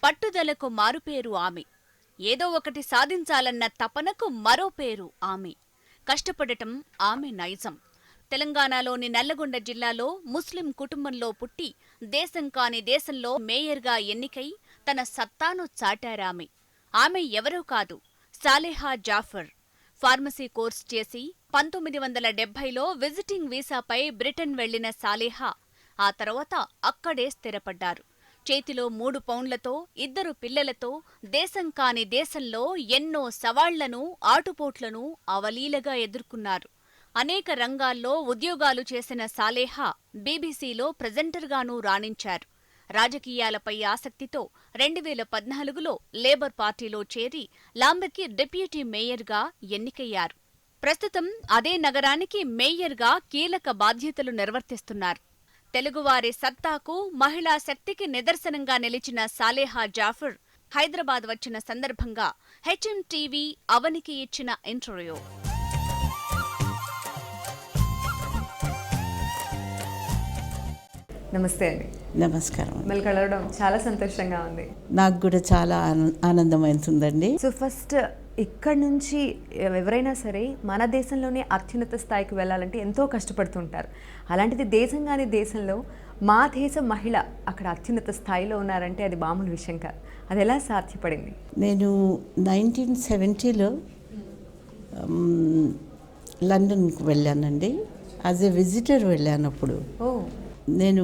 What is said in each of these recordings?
పట్టుదలకు మారుపేరు ఆమె. ఏదో ఒకటి సాధించాలన్న తపనకు మరో పేరు ఆమె. కష్టపడటం ఆమె నైజం. తెలంగాణలోని నల్లగొండ జిల్లాలో ముస్లిం కుటుంబంలో పుట్టి దేశం కాని దేశంలో మేయర్గా ఎన్నికై తన సత్తాను చాటారామె. ఆమె ఎవరో కాదు, సాలెహా జాఫర్. ఫార్మసీ కోర్స్ చేసి 1970లో విజిటింగ్ వీసాపై బ్రిటన్ వెళ్లిన సాలెహా ఆ తర్వాత అక్కడే స్థిరపడ్డారు. చేతిలో 3 పౌండ్లతో 2 పిల్లలతో దేశం కాని దేశంలో ఎన్నో సవాళ్లను, ఆటుపోట్లను అవలీలగా ఎదుర్కొన్నారు. అనేక రంగాల్లో ఉద్యోగాలు చేసిన సాలెహా బీబీసీలో ప్రెజెంటర్గానూ రాణించారు. రాజకీయాలపై ఆసక్తితో 2014లో లేబర్ పార్టీలో చేరి లాంబెకి డిప్యూటీ మేయర్గా ఎన్నికయ్యారు. ప్రస్తుతం అదే నగరానికి మేయర్గా కీలక బాధ్యతలు నిర్వర్తిస్తున్నారు. తెలుగువారి సత్తాకు, మహిళా శక్తికి నిదర్శనంగా నిలిచిన సాలెహా జాఫర్ హైదరాబాద్ వచ్చిన సందర్భంగా హెచ్ఎంటీవీ అవనికి ఇచ్చిన ఇంటర్వ్యూ. నమస్తే అండి. నమస్కారం. మిమ్మల్ని కలవడం చాలా సంతోషంగా ఉంది. నాకు కూడా చాలా ఆనందమవుతుందండి. సో ఫస్ట్ ఇక్కడ నుంచి ఎవరైనా సరే మన దేశంలోనే అత్యున్నత స్థాయికి వెళ్ళాలంటే ఎంతో కష్టపడుతుంటారు. అలాంటిది దేశంగానే దేశంలో మా దేశ మహిళ అక్కడ అత్యున్నత స్థాయిలో ఉన్నారంటే అది మామూలు విషయం కాదు. అది ఎలా సాధ్యపడింది? నేను 1970లో లండన్కి వెళ్ళానండి. యాజ్ ఎ విజిటర్ వెళ్ళానప్పుడు. నేను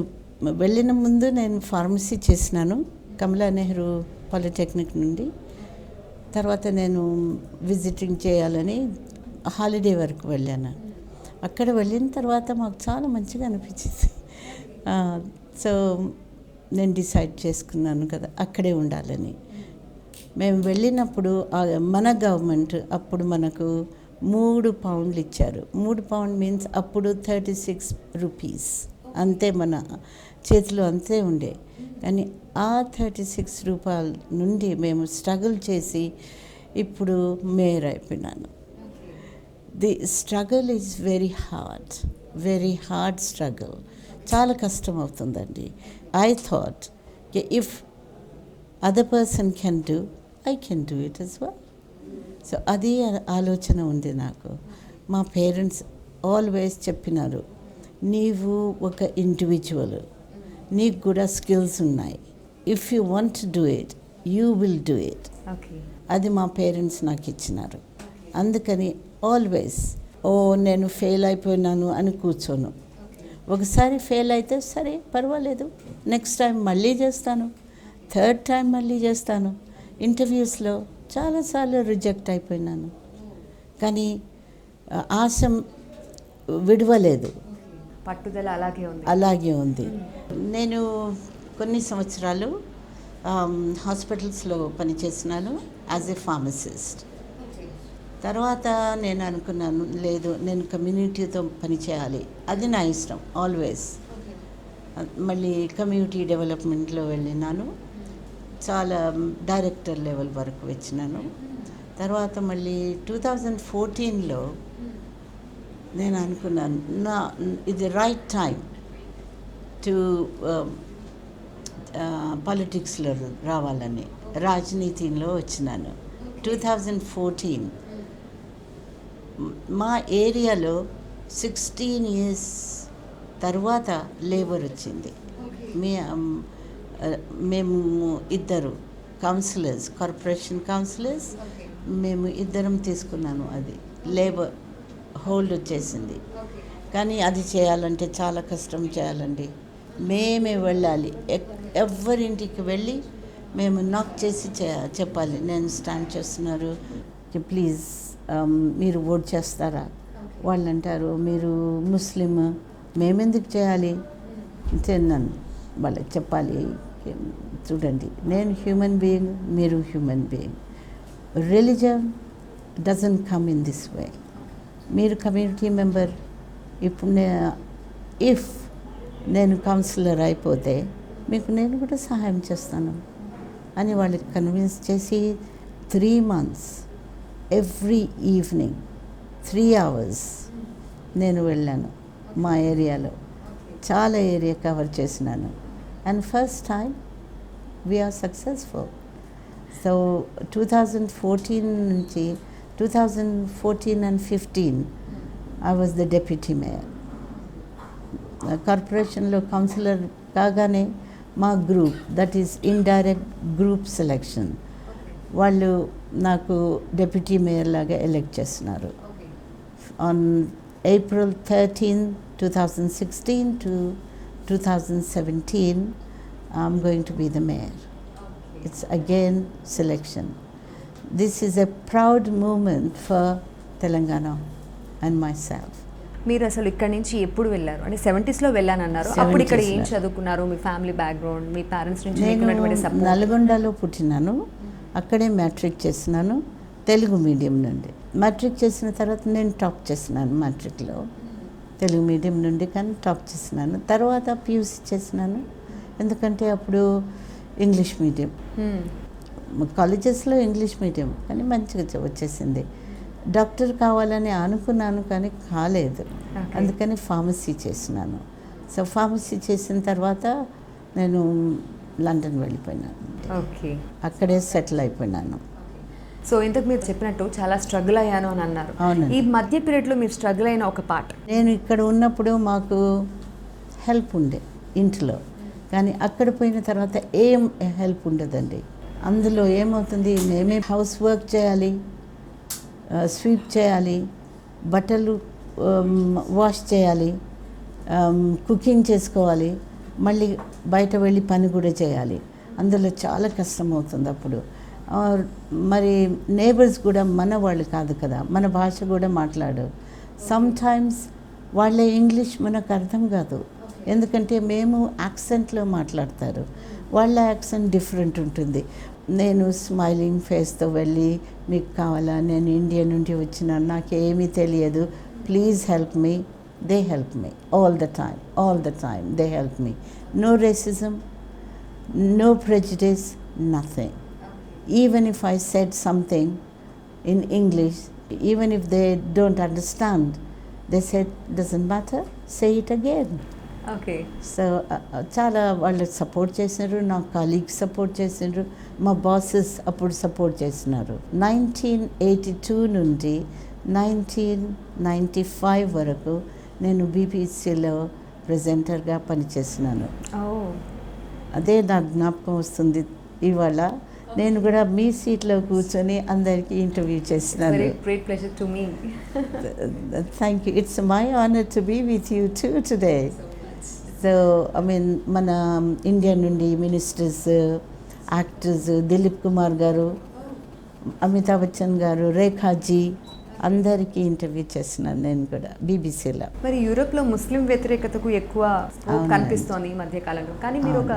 వెళ్ళిన ముందు నేను ఫార్మసీ చేసినాను కమలా నెహ్రూ పాలిటెక్నిక్ నుండి. తర్వాత నేను విజిటింగ్ చేయాలని హాలిడే వరకు వెళ్ళాను. అక్కడ వెళ్ళిన తర్వాత మాకు చాలా మంచిగా అనిపించింది. సో నేను డిసైడ్ చేసుకున్నాను కదా అక్కడే ఉండాలని. మేము వెళ్ళినప్పుడు మన గవర్నమెంట్ అప్పుడు మనకు 3 పౌండ్లు ఇచ్చారు. 3 పౌండ్ మీన్స్ అప్పుడు 36 రూపీస్. అంతే, మన చేతిలో అంతే ఉండే. కానీ ఆ 36 రూపాయల నుండి మేము స్ట్రగుల్ చేసి ఇప్పుడు మేయర్ అయిపోయినాను. The struggle is very hard struggle. చాలా కష్టం అవుతుందండి. I thought if other person can do, I can do it as well. So అది ఆలోచన ఉంది నాకు. మా పేరెంట్స్ ఆల్వేస్ చెప్పినారు, నీవు ఒక ఇండివిజువల్, నీకు కూడా స్కిల్స్ ఉన్నాయి. If you want to do it, you will do it. అది మా పేరెంట్స్ నాకు ఇచ్చినారు. అందుకని ఆల్వేస్ నేను ఫెయిల్ అయిపోయినాను అని కూర్చోను. ఒకసారి ఫెయిల్ అయితే సరే పర్వాలేదు, నెక్స్ట్ టైం మళ్ళీ చేస్తాను, థర్డ్ టైం మళ్ళీ చేస్తాను. ఇంటర్వ్యూస్లో చాలాసార్లు రిజెక్ట్ అయిపోయినాను, కానీ ఆశ విడవలేదు, పట్టుదల అలాగే ఉంది. నేను కొన్ని సంవత్సరాలు హాస్పిటల్స్లో పనిచేసినాను యాజ్ ఎ ఫార్మసిస్ట్. తర్వాత నేను అనుకున్నాను, లేదు నేను కమ్యూనిటీతో పనిచేయాలి, అది నా ఇష్టం ఆల్వేస్. మళ్ళీ కమ్యూనిటీ డెవలప్మెంట్లో వెళ్ళినాను. చాలా డైరెక్టర్ లెవెల్ వరకు వచ్చినాను. తర్వాత మళ్ళీ 2014లో నేను అనుకున్నాను, ఇది రైట్ టైం టు పాలిటిక్స్లో రావాలని రాజనీతిలో వచ్చినాను. 2014 మా ఏరియాలో 16 years తర్వాత లేబర్ వచ్చింది. మేము 2 కౌన్సిలర్స్, కార్పొరేషన్ కౌన్సిలర్స్, మేము 2 తీసుకున్నాను. అది లేబర్ హోల్డ్ వచ్చేసింది. కానీ అది చేయాలంటే చాలా కష్టం చేయాలండి. మేమే వెళ్ళాలి, ఎవరింటికి వెళ్ళి మేము నాక్ చేసి చెప్పాలి, నేను స్టాండ్ చేస్తున్నారు, ప్లీజ్ మీరు ఓట్ చేస్తారా? వాళ్ళు అంటారు, మీరు ముస్లిం, మేమెందుకు చేయాలి? నన్ను వాళ్ళకి చెప్పాలి, చూడండి నేను హ్యూమన్ బీయింగ్, మీరు human being. Religion doesn't come in this way. మీరు కమ్యూనిటీ మెంబర్, ఇప్పుడు ఇఫ్ నేను కౌన్సిలర్ అయిపోతే మీకు నేను కూడా సహాయం చేస్తాను అని వాళ్ళకి కన్విన్స్ చేసి 3 months ఎవ్రీ ఈవినింగ్ 3 hours నేను వెళ్ళాను. మా ఏరియాలో చాలా ఏరియా కవర్ చేసినాను. And first time we are successful. So 2014 నుంచి 2014 and 15 I was the deputy mayor. కార్పొరేషన్లో కౌన్సిలర్ కాగానే మా group, that is indirect group selection, వాళ్ళు నాకు డెప్యూటీ మేయర్ లాగా ఎలెక్ట్ చేస్తున్నారు. On April 13, 2016 to 2017 I'm going to be the mayor. It's again selection. This is a proud moment for Telangana and myself. మీరు అసలు ఇక్కడ నుంచి ఎప్పుడు వెళ్ళారు? అంటే 70s వెళ్ళానన్నారు. అప్పుడు ఇక్కడ 70s ఏం చదువుకున్నారు? మీ ఫ్యామిలీ బ్యాక్గ్రౌండ్, మీ పేరెంట్స్ నుంచి నేను మీకున్నటువంటి సపోర్ట్? నల్గొండలో పుట్టినాను, అక్కడే మ్యాట్రిక్ చేసినాను తెలుగు మీడియం నుండి. మ్యాట్రిక్ చేసిన తర్వాత నేను టాప్ చేసినాను మ్యాట్రిక్లో, తెలుగు మీడియం నుండి కానీ టాప్ చేసినాను. తర్వాత పియూసీ చేసినాను, ఎందుకంటే అప్పుడు ఇంగ్లీష్ మీడియం, కాలేజెస్లో ఇంగ్లీష్ మీడియం కానీ మంచిగా వచ్చేసింది. డాక్టర్ కావాలని అనుకున్నాను కానీ కాలేదు, అందుకని ఫార్మసీ చేసినాను. సో ఫార్మసీ చేసిన తర్వాత నేను లండన్ వెళ్ళిపోయినాను. ఓకే, అక్కడే సెటిల్ అయిపోయినాను. సో ఇంతకు మీరు చెప్పినట్టు చాలా స్ట్రగుల్ అయ్యాను అని అన్నారు. అవునండి. ఈ మధ్య పీరియడ్లో మీరు స్ట్రగుల్ అయిన ఒక పార్ట్? నేను ఇక్కడ ఉన్నప్పుడు మాకు హెల్ప్ ఉండే ఇంట్లో, కానీ అక్కడ పోయిన తర్వాత ఏం హెల్ప్ ఉండదండి. అందులో ఏమవుతుంది, మేమే హౌస్ వర్క్ చేయాలి, స్వీప్ చేయాలి, బట్టలు వాష్ చేయాలి, కుకింగ్ చేసుకోవాలి, మళ్ళీ బయట వెళ్ళి పని కూడా చేయాలి. అందులో చాలా కష్టం అవుతుంది అప్పుడు. మరి నేబర్స్ కూడా మన వాళ్ళు కాదు కదా, మన భాష కూడా మాట్లాడు. సమ్టైమ్స్ వాళ్ళ ఇంగ్లీష్ మనకు అర్థం కాదు, ఎందుకంటే మేము యాక్సెంట్లో మాట్లాడతారు, వాళ్ళ యాక్సెంట్ డిఫరెంట్ ఉంటుంది. నేను స్మైలింగ్ ఫేస్తో వెళ్ళి, మీకు కావాలా, నేను ఇండియా నుండి వచ్చినాను, నాకేమీ తెలియదు, please help me. They help me all the time they help me. No racism, no prejudice, nothing. Even if I said something in English, even if they don't understand, they said, doesn't matter, say it again. Okay. So చాలా వాళ్ళు support చేసినారు, నా colleagues support చేసినారు, మా bosses అప్పుడు support చేసినారు. 1982 నుండి 1995 వరకు నేను బీబీసీలో ప్రెజెంటర్గా పనిచేసినాను. అదే నా జ్ఞాపకం వస్తుంది. ఇవాళ నేను కూడా మీ సీట్లో కూర్చొని అందరికీ ఇంటర్వ్యూ చేస్తున్నాను. Great pleasure to meet. Thank you. It's my honour to be with you too today. So I mean మన ఇండియా నుండి మినిస్టర్స్, యాక్టర్స్, దిలీప్ కుమార్ గారు, అమితాబ్ బచ్చన్ గారు, రేఖాజీ, అందరికీ ఇంటర్వ్యూ చేస్తున్నాను నేను కూడా బీబీసీలో. మరి యూరోప్లో ముస్లిం వ్యతిరేకతకు ఎక్కువ కనిపిస్తోంది ఈ మధ్య కాలంలో, కానీ మీరు ఒక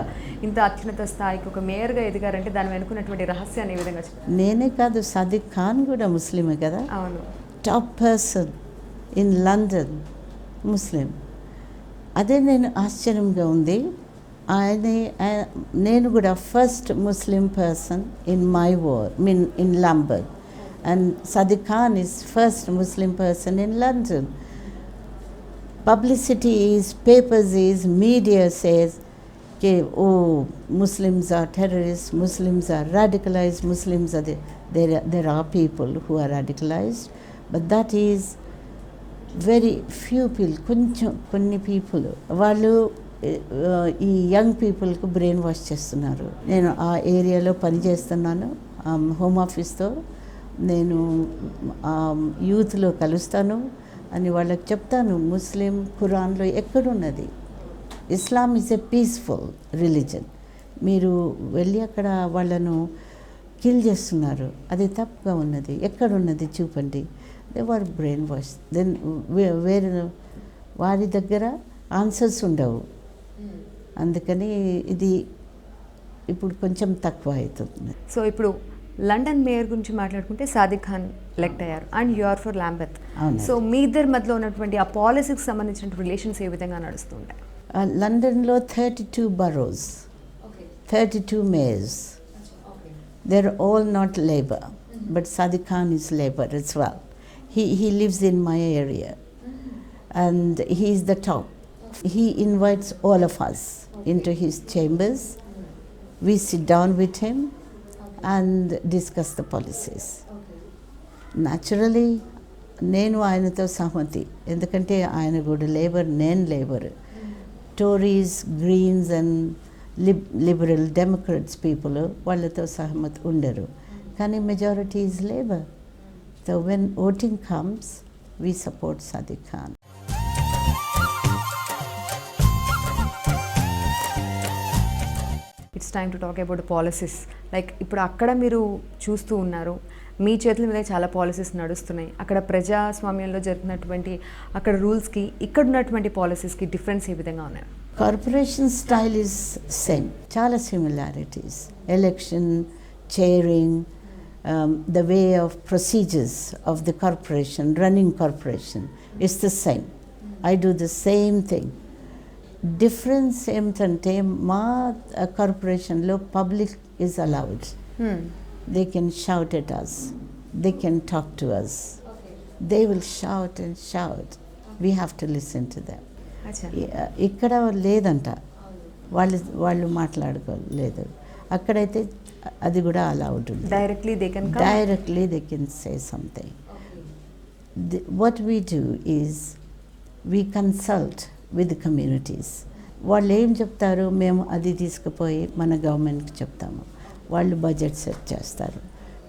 ఇంత అత్యున్నత స్థాయికి ఒక మేయర్గా ఎదిగారంటే దాని వెనుకున్నటువంటి రహస్యాన్ని ఏ విధంగా చెప్పారు? నేనే కాదు, సాదిక్ ఖాన్ కూడా ముస్లిమే కదా. అవును. Top person in London Muslim. అదే నేను ఆశ్చర్యంగా ఉంది. నేను కూడా first Muslim person in my ward ఇన్ లంబర్గ్. And Sadiq Khan is first Muslim person in London. Publicity is, papers is, media says, okay, oh, Muslims are terrorists, Muslims are radicalized, Muslims are there are people who are radicalized, but that is very few people, కొన్ని people. వాళ్ళు ఈ young పీపుల్కు brain wash చేస్తున్నారు. నేను ఆ ఏరియాలో పనిచేస్తున్నాను, home ఆఫీస్తో. నేను యూత్లో కలుస్తాను అని వాళ్ళకి చెప్తాను, ముస్లిం ఖురాన్లో ఎక్కడున్నది, ఇస్లాం ఈజ్ ఎ పీస్ఫుల్ రిలీజన్, మీరు వెళ్ళి అక్కడ వాళ్ళను కిల్ చేస్తున్నారు, అది తప్పుగా ఉన్నది, ఎక్కడున్నది చూపండి. They were brain wash. Then వేరే వారి దగ్గర ఆన్సర్స్ ఉండవు, అందుకని ఇది ఇప్పుడు కొంచెం తక్కువ అవుతుంది. సో ఇప్పుడు లండన్ మేయర్ గురించి మాట్లాడుకుంటే సాదిక్ ఖాన్ ఎలెక్ట్ అయ్యారు and you are for Lambeth. So మీ ఇద్దరి మధ్యలో ఉన్నటువంటి ఆ పాలసీకి సంబంధించిన రిలేషన్స్ ఏ విధంగా నడుస్తుంటాయి? లండన్లో 32 boroughs, 32 mayors. They're all not Labour, but Sadiq Khan is Labour as well. He lives in my area and he is the top. He invites all of us into his chambers. We sit down with him and discuss the policies. Naturally, నేను ఆయనతో సహమతి, ఎందుకంటే ఆయన కూడా Labour, నేను Labour. Tories, Greens and Liberal Democrats people వాళ్ళతో సహమతి ఉండరు, కానీ majority is Labour. So when voting comes, we support Sadiq Khan. It's time to talk about policies. Like ఇప్పుడు అక్కడ మీరు చూస్తూ ఉన్నారు, మీ చేతుల మీద చాలా పాలసీస్ నడుస్తున్నాయి. అక్కడ ప్రజాస్వామ్యంలో జరుగుతున్నటువంటి అక్కడ రూల్స్కి ఇక్కడ ఉన్నటువంటి పాలసీస్కి డిఫరెన్స్ ఏ విధంగా ఉన్నాయి? కార్పొరేషన్ స్టైల్ ఈజ్ సేమ్, చాలా similarities. Election, చైరింగ్, the way of procedures of the corporation, running corporation is the same. I do the same thing. Difference ఏమిటంటే మా కార్పొరేషన్లో public is allowed. They can shout at us, they can talk to us, they will shout and shout, we have to listen to them. ఇక్కడ లేదంట, వాళ్ళు మాట్లాడుకోలేదు. అక్కడైతే అది కూడా అలా ఉంటుంది. Directly they can say something. What we do is we consult with communities. వాళ్ళు ఏం చెప్తారు, మేము అది తీసుకుపోయి మన గవర్నమెంట్కి చెప్తాము. వాళ్ళు బడ్జెట్ సెట్ చేస్తారు,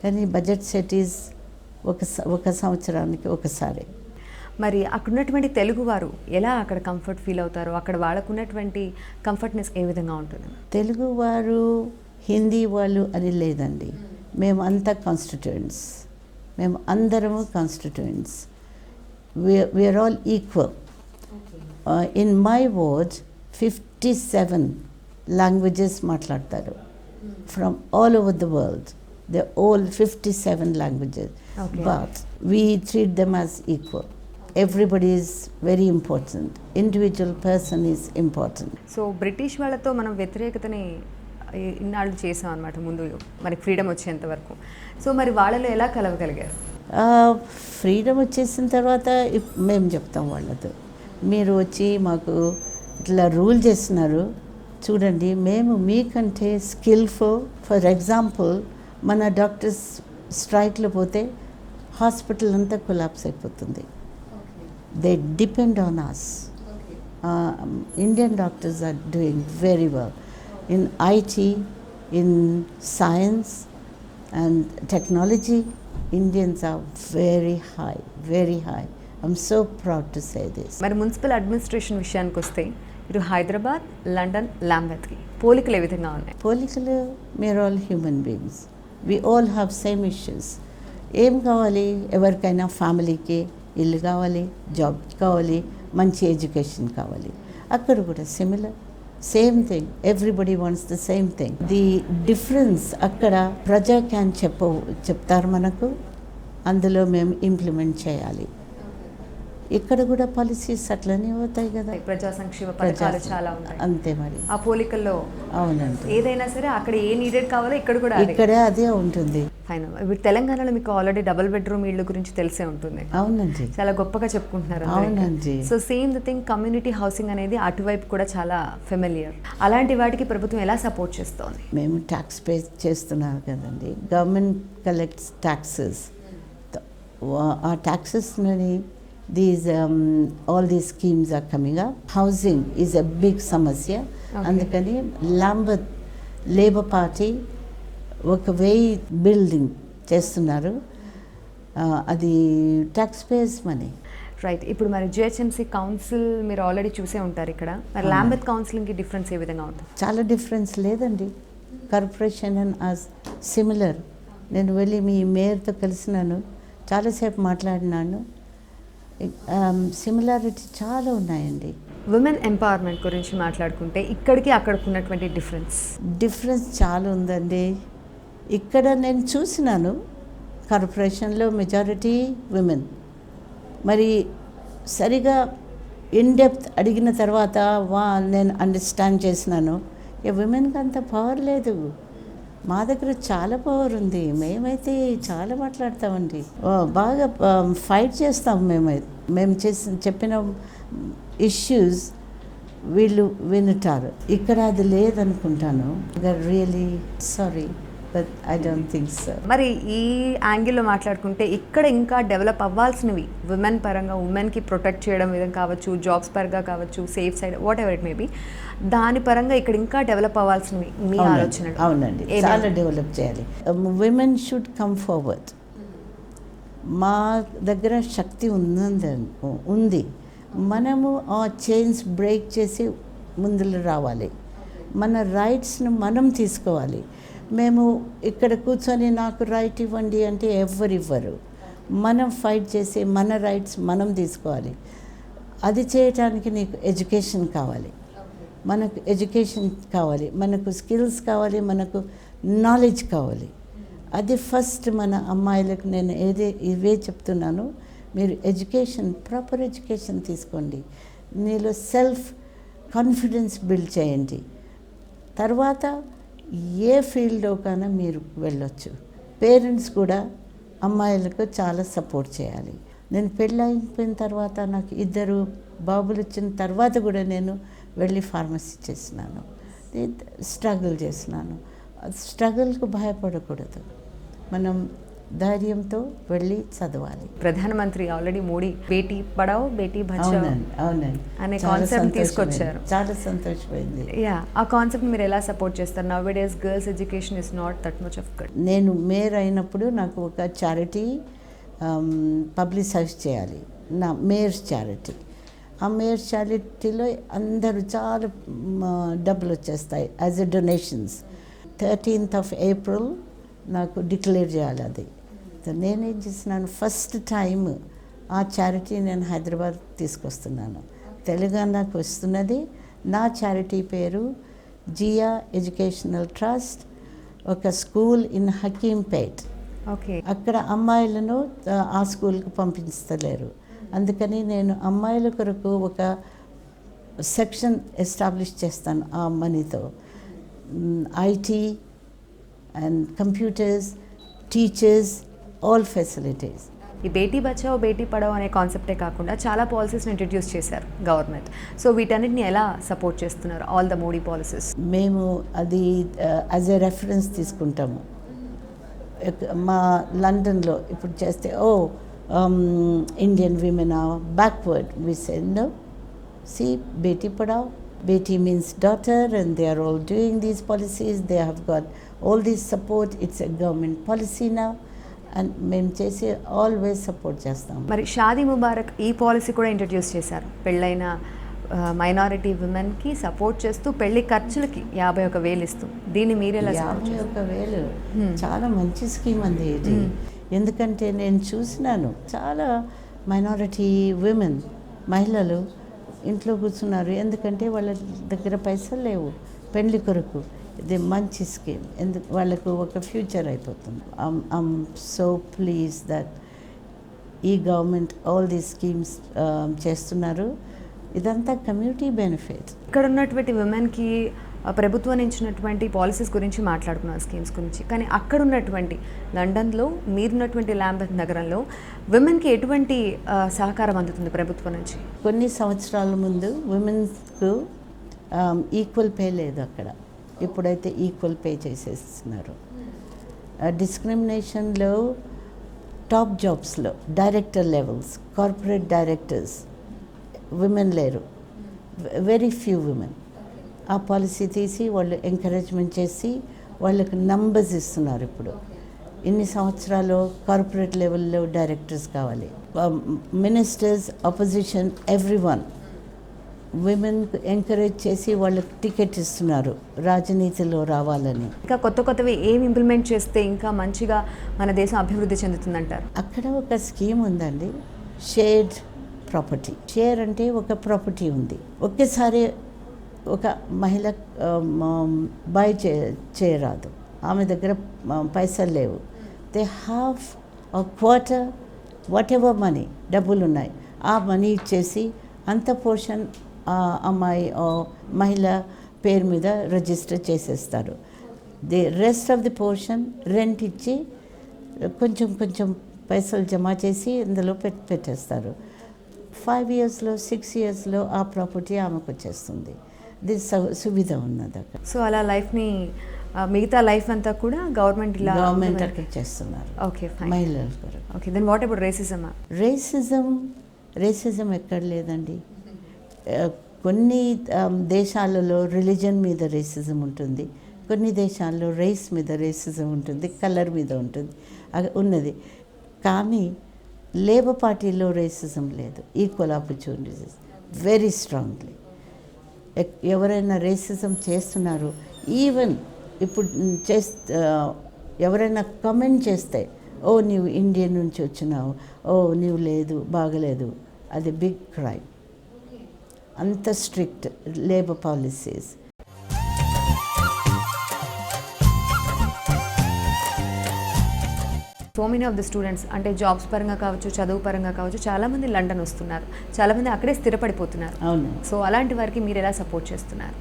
కానీ బడ్జెట్ సెట్ ఈజ్ ఒక సంవత్సరానికి ఒకసారి. మరి అక్కడ ఉన్నటువంటి తెలుగువారు ఎలా అక్కడ కంఫర్ట్ ఫీల్ అవుతారు? అక్కడ వాళ్ళకు ఉన్నటువంటి కంఫర్ట్నెస్ ఏ విధంగా ఉంటుంది? తెలుగువారు, హిందీ వాళ్ళు అని లేదండి, మేము అంతా కాన్స్టిట్యూయెంట్స్, మేము అందరము constituents. We are all equal. In my ward 57 languages మాట్లాడతారు from all over the world. They're all 57 languages. Okay. But we treat them as equal. Everybody is very important. Individual person is important. So British వాళ్ళతో మనం వ్యతిరేకతని ఇన్నాళ్ళు చేసాం అన్నమాట ముందు, మరి freedom వచ్చేంత వరకు. సో మరి వాళ్ళలో ఎలా కలవగలిగారు? ఫ్రీడమ్ వచ్చేసిన తర్వాత మేము చెప్తాం వాళ్ళతో, మీరు వచ్చి మాకు ఇట్లా రూల్ చేస్తున్నారు చూడండి, మేము మీకంటే స్కిల్ఫుల్. ఫర్ ఎగ్జాంపుల్, మన డాక్టర్స్ స్ట్రైక్లో పోతే హాస్పిటల్ అంతా కొలాప్స్ అయిపోతుంది. They depend on us. Indian doctors are doing very well in IT, in science and technology. Indians are very high, very high. I'm so proud to say this. మరి municipal administration విషయానికి వస్తే, ఇటు Hyderabad, London, లాంబెత్కి పోలికలు ఏ విధంగా ఉన్నాయి? పోలికలు, we are all human beings, we all have same issues. ఏం కావాలి ఎవరికైనా? ఫ్యామిలీకి ఇల్లు కావాలి, జాబ్ కావాలి, మంచి ఎడ్యుకేషన్ కావాలి. అక్కడ కూడా similar, same thing. Everybody wants the same thing. The difference అక్కడ ప్రజా క్యాన్ చెప్తారు మనకు, అందులో మేము ఇంప్లిమెంట్ చేయాలి. ఇక్కడ కూడా పాలసీస్ అట్లనే అవుతాయి కదా, ప్రజా సంక్షేమ పథకాలు చాలా ఉన్నాయి. అంతే మరి ఆ పోలికల్లో. అవునండి. ఏదైనా సరే అక్కడ ఏ నీడెడ్ కావాలో ఇక్కడ కూడా ఇక్కడే అదే ఉంటుంది. ఫైన్. ఇప్పుడు తెలంగాణలో మీకు ఆల్రెడీ డబుల్ బెడ్రూమ్ ఇళ్ళు గురించి తెలిసే ఉంటుంది. అవునండి, చాలా గొప్పగా చెప్పుకుంటున్నారు. అవునండి. So same the thing, community housing అనేది అటువైపు కూడా చాలా ఫెమిలియర్. అలాంటి వాటికి ప్రభుత్వం ఎలా సపోర్ట్ చేస్తోంది? మేము ట్యాక్స్ పే చేస్తున్నాం కదండి, గవర్నమెంట్ కలెక్ట్స్ ట్యాక్సెస్. ఆ ట్యాక్సెస్ని all these schemes are coming up. Housing is a big సమస్య. అందుకని లాంబత్ లేబర్ పార్టీ ఒక వెయ్యి బిల్డింగ్ చేస్తున్నారు, అది ట్యాక్స్ పేస్ మనీ. రైట్. ఇప్పుడు మరి జిహెచ్ఎంసీ కౌన్సిల్ మీరు ఆల్రెడీ చూసే ఉంటారు ఇక్కడ. మరి లాంబత్ కౌన్సిలింగ్కి డిఫరెన్స్ ఏ విధంగా ఉంటుంది? చాలా డిఫరెన్స్ లేదండి. Corporation and as similar. నేను వెళ్ళి మీ మేయర్తో కలిసినాను, చాలాసేపు మాట్లాడినాను. సిమిలారిటీ చాలా ఉన్నాయండి. ఉమెన్ ఎంపవర్మెంట్ గురించి మాట్లాడుకుంటే ఇక్కడికి అక్కడికి ఉన్నటువంటి డిఫరెన్స్ చాలా ఉందండి. ఇక్కడ నేను చూసినాను కార్పొరేషన్లో మెజారిటీ విమెన్. మరి సరిగా ఇన్డెప్త్ అడిగిన తర్వాత నేను అండర్స్టాండ్ చేసినాను, విమెన్కి అంత పవర్ లేదు. మా దగ్గర చాలా పవర్ ఉంది, మేమైతే చాలా మాట్లాడతామండి, బాగా ఫైట్ చేస్తాం. మేము చెప్పిన ఇష్యూస్ వీళ్ళు వినుటారు. ఇక్కడ అది లేదనుకుంటాను. Really sorry, but I don't think so. మరి ఈ యాంగిల్లో మాట్లాడుకుంటే ఇక్కడ ఇంకా డెవలప్ అవ్వాల్సినవి ఉమెన్ పరంగా, ఉమెన్కి ప్రొటెక్ట్ చేయడం విధంగా కావచ్చు, జాబ్స్ పరంగా కావచ్చు, safe side what ever it may be, దాని పరంగా ఇక్కడ ఇంకా డెవలప్ అవ్వాల్సినవి మీ ఆలోచన? అవునండి, చాలా డెవలప్ చేయాలి. Women should come forward. మా దగ్గర శక్తి ఉంది. మనము ఆ చైన్స్ బ్రేక్ చేసి ముందుకు రావాలి. మన రైట్స్ను మనం తీసుకోవాలి. మేము ఇక్కడ కూర్చొని నాకు రైట్ ఇవ్వండి అంటే ఇవ్వరు. మనం ఫైట్ చేసి మన రైట్స్ మనం తీసుకోవాలి. అది చేయటానికి నీకు ఎడ్యుకేషన్ కావాలి, మనకు ఎడ్యుకేషన్ కావాలి, మనకు స్కిల్స్ కావాలి, మనకు నాలెడ్జ్ కావాలి. అది ఫస్ట్ మన అమ్మాయిలకు నేను ఇవే చెప్తున్నాను. మీరు ఎడ్యుకేషన్, ప్రాపర్ ఎడ్యుకేషన్ తీసుకోండి. నీలో సెల్ఫ్ కాన్ఫిడెన్స్ బిల్డ్ చేయండి. తర్వాత ఏ ఫీల్డ్లోకైనా మీరు వెళ్ళొచ్చు. పేరెంట్స్ కూడా అమ్మాయిలకు చాలా సపోర్ట్ చేయాలి. నేను పెళ్ళి అయిపోయిన తర్వాత నాకు 2 బాబులు వచ్చిన తర్వాత కూడా నేను వెళ్ళి ఫార్మసీ చేసినాను, స్ట్రగుల్ చేసినాను. స్ట్రగుల్కు భయపడకూడదు, మనం ధైర్యంతో వెళ్ళి చదవాలి. ప్రధానమంత్రి ఆల్రెడీ మోడీ బేటీ పడావ్ బేటీ బచావ్ అనే కాన్సెప్ట్ తీసుకొచ్చారు. చాలా సంతోషమైంది. ఆ కాన్సెప్ట్ మీరు ఎలా సపోర్ట్ చేస్తారు? Now days girls education is not that much of good. నేను మేయర్ అయినప్పుడు నాకు ఒక చారిటీ పబ్లిసైజ్ చేయాలి, నా మేయర్స్ చారిటీ. ఆ మేయర్స్ చారిటీలో అందరూ చాలా డబ్బులు వచ్చేస్తాయి as a donations. 13th April నాకు డిక్లేర్ చేయాలి అది. నేనేం చేస్తున్నాను, ఫస్ట్ టైం ఆ చారిటీ నేను హైదరాబాద్ తీసుకొస్తున్నాను. తెలంగాణకు వస్తున్నది. నా చారిటీ పేరు జియా ఎడ్యుకేషనల్ ట్రస్ట్, ఒక స్కూల్ ఇన్ హకీంపేట్. ఓకే, అక్కడ అమ్మాయిలను ఆ స్కూల్కి పంపించలేరు. అందుకని నేను అమ్మాయిల కొరకు ఒక సెక్షన్ ఎస్టాబ్లిష్ చేస్తాను ఆ మనీతో. IT and computers, teachers, all facilities. ఈ బేటీ బచావ్ బేటీ పడావ్ అనే కాన్సెప్టే కాకుండా చాలా పాలసీస్ని ఇంట్రడ్యూస్ చేశారు గవర్నమెంట్. సో వీటన్నిటిని ఎలా సపోర్ట్ చేస్తున్నారు, ఆల్ ద మోడీ పాలసీస్? మేము అది యాజ్ ఎ రెఫరెన్స్ తీసుకుంటాము. మా లండన్లో ఇప్పుడు చేస్తే Indian women are backward, we say no, see Beti Padhao, beti means daughter, and they are all doing these policies. They have got all this support. It's a government policy now, and మేము చేసి always support చేస్తాం. మరి షాదీ ముబారక్ ఈ policy కూడా introduce చేశారు. పెళ్ళైన minority విమెన్కి support చేస్తూ పెళ్లి ఖర్చులకి 51,000 ఇస్తూ. దీన్ని మీరెలా? 51,000 చాలా మంచి స్కీమ్ అండి ఇది. ఎందుకంటే నేను చూసినాను చాలా మైనారిటీ విమెన్, మహిళలు ఇంట్లో కూర్చున్నారు. ఎందుకంటే వాళ్ళ దగ్గర పైసలు లేవు పెళ్లి కొరకు. ఇది మంచి స్కీమ్, ఎందుకు వాళ్ళకు ఒక ఫ్యూచర్ అయిపోతుంది. ఐమ్ సో ప్లీజ్ దట్ ఈ గవర్నమెంట్ ఆల్ దీస్ స్కీమ్స్ చేస్తున్నారు. ఇదంతా కమ్యూనిటీ బెనిఫిట్. ఇక్కడ ఉన్నటువంటి విమెన్కి ప్రభుత్వం ఇచ్చినటువంటి పాలసీస్ గురించి మాట్లాడుకున్నాం, స్కీమ్స్ గురించి. కానీ అక్కడ ఉన్నటువంటి లండన్లో మీరున్నటువంటి లాంబెత్ నగరంలో విమెన్కి ఎటువంటి సహకారం అందుతుంది ప్రభుత్వం నుంచి? కొన్ని సంవత్సరాల ముందు విమెన్స్కు ఈక్వల్ పే లేదు అక్కడ. ఇప్పుడైతే ఈక్వల్ పే చేసేస్తున్నారు. డిస్క్రిమినేషన్లో టాప్ జాబ్స్లో director levels, corporate directors women లేరు, వెరీ ఫ్యూ విమెన్. ఆ పాలసీ తీసి వాళ్ళు ఎంకరేజ్మెంట్ చేసి వాళ్ళకి నంబర్స్ ఇస్తున్నారు. ఇప్పుడు ఇన్ని సంవత్సరాలు కార్పొరేట్ లెవెల్లో డైరెక్టర్స్ కావాలి, ministers, opposition, everyone women encourage చేసి వాళ్ళకి టికెట్ ఇస్తున్నారు రాజనీతిలో రావాలని. ఇంకా కొత్త కొత్తవి ఏం ఇంప్లిమెంట్ చేస్తే ఇంకా మంచిగా మన దేశం అభివృద్ధి చెందుతుందంటారు? అక్కడ ఒక స్కీమ్ ఉందండి, షేర్డ్ ప్రాపర్టీ. షేర్ అంటే ఒక ప్రాపర్టీ ఉంది, ఒకేసారి ఒక మహిళ బై చేయరాదు, ఆమె దగ్గర పైసలు లేవు. They have a quarter what ever money, డబ్బులు ఉన్నాయి, ఆ మనీ ఇచ్చేసి అంత పోర్షన్ అమ్మాయి మహిళ పేరు మీద రిజిస్టర్ చేసేస్తారు. The rest of the portion rent ఇచ్చి కొంచెం కొంచెం పైసలు జమ చేసి ఇందులో పెట్టేస్తారు. 5 ఇయర్స్లో 6 ఇయర్స్లో ఆ ప్రాపర్టీ ఆమెకు వచ్చేస్తుంది. ఇది సువిధ ఉన్నది అక్కడ. సో అలా లైఫ్ని మిగతా లైఫ్ అంతా కూడా గవర్నమెంట్ ఇలా గవర్నమెంట్ అక్కడ చేస్తున్నారు ఓకే ఫైన్. మహిళల కొరకు. ఓకే దెన్ వాట్ అబౌట్ రేసిజమా? రేసిజం ఎక్కడ లేదండి. కొన్ని దేశాలలో రిలీజన్ మీద రేసిజం ఉంటుంది, కొన్ని దేశాల్లో రేస్ మీద రేసిజం ఉంటుంది, కలర్ మీద ఉంటుంది ఉన్నది. కానీ లేబర్ పార్టీలో రేసిజం లేదు. Equal opportunities very strongly. ఎవరైనా రేసిజం చేస్తున్నారు, ఈవెన్ ఇప్పుడు ఎవరైనా కమెంట్ చేస్తే, ఓ నీవు ఇండియన్ నుంచి వచ్చినావు, ఓ నీవు లేదు బాగలేదు, అది బిగ్ క్రైమ్. అంత strict labour policies. So many of the students అంటే జాబ్స్ పరంగా కావచ్చు, చదువు పరంగా కావచ్చు, చాలామంది లండన్ వస్తున్నారు, చాలామంది అక్కడే స్థిరపడిపోతున్నారు. అవును. సో అలాంటి వారికి మీరు ఎలా సపోర్ట్ చేస్తున్నారు?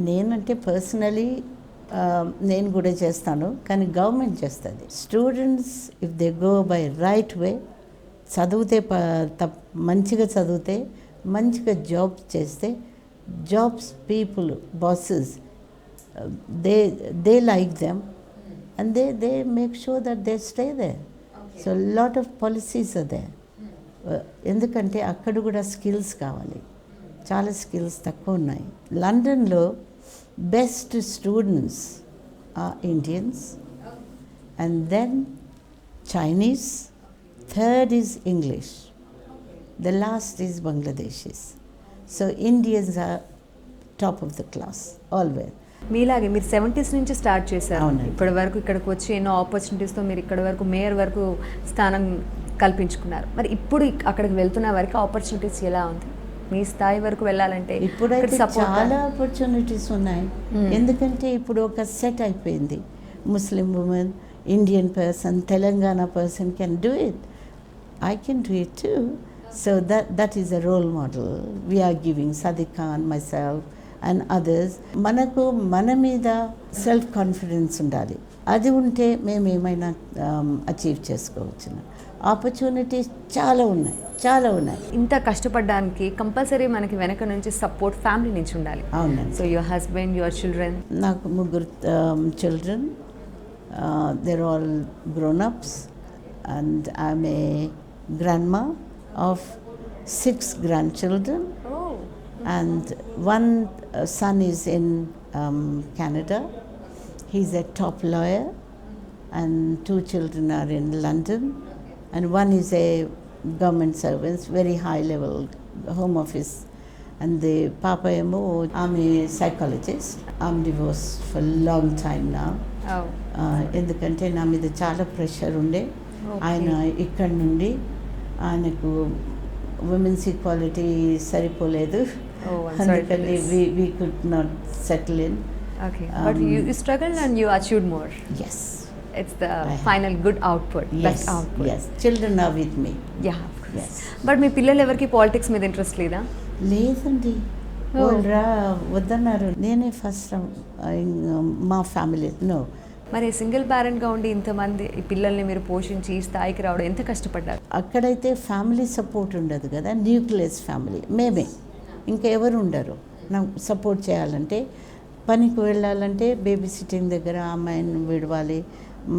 నేనంటే పర్సనలీ నేను కూడా చేస్తాను, కానీ గవర్నమెంట్ చేస్తుంది. Students if they go by right way, చదివితే మంచిగా చదివితే, మంచిగా జాబ్ చేస్తే, jobs people bosses they like them and they make sure that they stay there. So lot of policies are there. ఎందుకంటే అక్కడ కూడా స్కిల్స్ కావాలి, చాలా స్కిల్స్ తక్కువ ఉన్నాయి. లండన్లో best students are Indians, and then Chinese, third is English, the last is Bangladeshis. So Indians are top of the class always. మీలాగే మీరు 70s నుంచి స్టార్ట్ చేశారు, అవునండి. ఇప్పటి వరకు ఇక్కడికి వచ్చి ఎన్నో ఆపర్చునిటీస్తో మీరు ఇక్కడి వరకు మేయర్ వరకు స్థానం కల్పించుకున్నారు. మరి ఇప్పుడు అక్కడికి వెళ్తున్న వరకు ఆపర్చునిటీస్ ఎలా ఉంది? మీ స్థాయి వరకు వెళ్ళాలంటే ఇప్పుడైతే చాలా ఆపర్చునిటీస్ ఉన్నాయి. ఎందుకంటే ఇప్పుడు ఒక సెట్ అయిపోయింది. ముస్లిం women, Indian person, Telangana person can do it. I can do it too. So that is a role model we are giving, Sadiq Khan, myself and others. మనకు మన మీద సెల్ఫ్ కాన్ఫిడెన్స్ ఉండాలి. అది ఉంటే మేము ఏమైనా అచీవ్ చేసుకోవచ్చు. ఆపర్చునిటీస్ చాలా ఉన్నాయి, చాలా ఉన్నాయి. ఇంత కష్టపడడానికి కంపల్సరీ మనకి వెనక నుంచి సపోర్ట్ ఫ్యామిలీ నుంచి ఉండాలి. అవునండి. So your husband, your children? నాకు 3 children. they're all grown ups and I'm a grandma of 6 grandchildren. And one son is in Canada. He's a top lawyer, and 2 children are in London, and one is a government servant, very high level home office. And the papa emo, I'm a psychologist. I'm divorced for a long time now. ఎందుకంటే నా మీద చాలా pressure ఉండే. ఆయన ఇక్కడ నుండి ఆయనకు women's equality సరిపోలేదు, అందుకని we could not settle in. Okay, but you struggled and you achieved more. Yes, it's the final good output, best output. Yes, children are with me. Yeah, of course. Yes. But మీ పిల్లలు ఎవరికి politics మీద interest లేదా? లేదండి, వాళ్ళరా వద్దన్నారు. నేనే first మా family. No. మరి సింగిల్ పేరెంట్గా ఉండి ఇంతమంది ఈ పిల్లల్ని మీరు పోషించి ఈ స్థాయికి రావడం ఎంత కష్టపడ్డారు? అక్కడైతే ఫ్యామిలీ సపోర్ట్ ఉండదు కదా, న్యూక్లియస్ ఫ్యామిలీ మేమే, ఇంకా ఎవరు ఉండరు నాకు సపోర్ట్ చేయాలంటే. పనికి వెళ్ళాలంటే బేబీ సిట్టింగ్ దగ్గర అమ్మాయిని విడవాలి,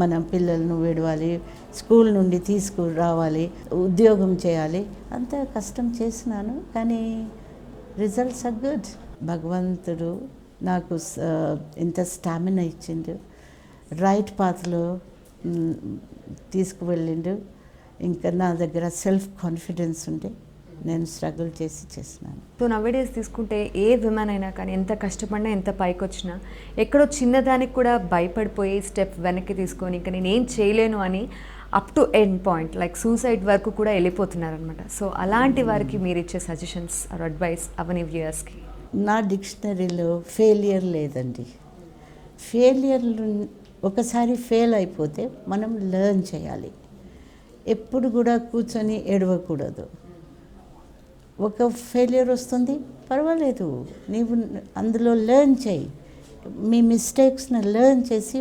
మన పిల్లలను విడవాలి, స్కూల్ నుండి తీసుకురావాలి, ఉద్యోగం చేయాలి. అంత కష్టం చేసినాను, కానీ రిజల్ట్స్ ఆర్ గుడ్. భగవంతుడు నాకు ఇంత స్టామినా ఇచ్చిండు, రైట్ పాత్లో తీసుకువెళ్ళిండు. ఇంకా నా దగ్గర సెల్ఫ్ కాన్ఫిడెన్స్ ఉంటే నేను స్ట్రగుల్ చేసినాను. సో నవేడేస్ తీసుకుంటే ఏ విమెన్ అయినా కానీ ఎంత కష్టపడినా, ఎంత పైకి వచ్చినా, ఎక్కడో చిన్నదానికి కూడా భయపడిపోయి స్టెప్ వెనక్కి తీసుకొని ఇంకా నేను ఏం చేయలేను అని up to end point like suicide వరకు కూడా వెళ్ళిపోతున్నారనమాట. సో అలాంటి వారికి మీరు ఇచ్చే సజెషన్స్ ఆర్ అడ్వైస్ అవని వ్యూయర్స్కి? నా డిక్షనరీలో ఫెయిలియర్ లేదండి. ఫెయిలియర్ ఒకసారి ఫెయిల్ అయిపోతే మనం లెర్న్ చేయాలి. ఎప్పుడు కూడా కూర్చొని ఏడవకూడదు. ఒక ఫెయిలియర్ వస్తుంది, పర్వాలేదు, నీవు అందులో లెర్న్ చేయి. మీ మిస్టేక్స్ని లెర్న్ చేసి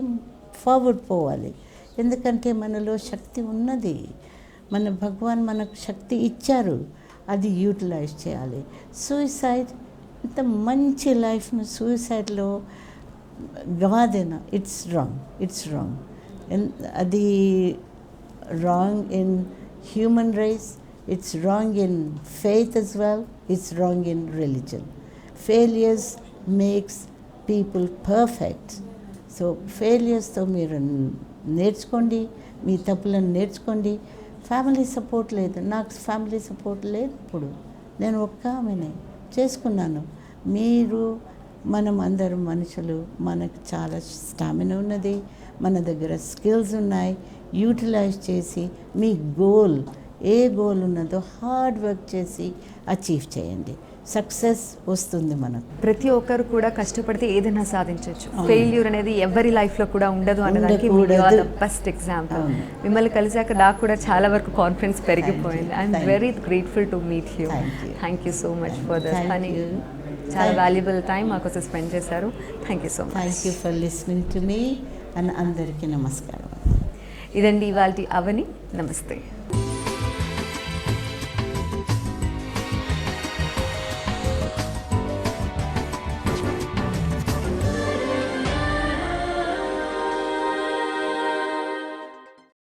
ఫార్వర్డ్ పోవాలి. ఎందుకంటే మనలో శక్తి ఉన్నది, మన భగవాన్ మనకు శక్తి ఇచ్చారు. అది యూటిలైజ్ చేయాలి. సూసైడ్ ఇంత మంచి లైఫ్ను సూసైడ్లో గవాదేనా, ఇట్స్ రాంగ్. అది wrong in human race, it's wrong in faith as well, it's wrong in religion. Failures makes people perfect. So ఫెయిలియర్స్తో మీరు నేర్చుకోండి, మీ తప్పులను నేర్చుకోండి. ఫ్యామిలీ సపోర్ట్ లేదు, నాకు ఫ్యామిలీ సపోర్ట్ లేదు. ఇప్పుడు నేను ఒక్క ఆమెనే చేసుకున్నాను. మీరు మనం అందరం మనుషులు, మనకు చాలా స్టామినా ఉన్నది, మన దగ్గర స్కిల్స్ ఉన్నాయి. యూటిలైజ్ చేసి మీ గోల్, ఏ గోల్ ఉన్నదో హార్డ్ వర్క్ చేసి అచీవ్ చేయండి. సక్సెస్ వస్తుంది మనకు. ప్రతి ఒక్కరు కూడా కష్టపడితే ఏదైనా సాధించవచ్చు. ఫెయిల్యూర్ అనేది ఎవరి లైఫ్లో కూడా ఉండదు అనడానికి బెస్ట్ ఎగ్జాంపుల్. మిమ్మల్ని కలిసాక నాకు కూడా చాలా వరకు కాన్ఫిడెన్స్ పెరిగిపోయింది. I'm very grateful to meet you. Thank you so much for this. అని చాలా వాల్యుబుల్ టైం మాకోసం స్పెండ్ చేశారు. Thank you so much. Thank you for listening to me. And అందరికీ నమస్కారం. ఇదండి ఇవాల్టి అవని. నమస్తే.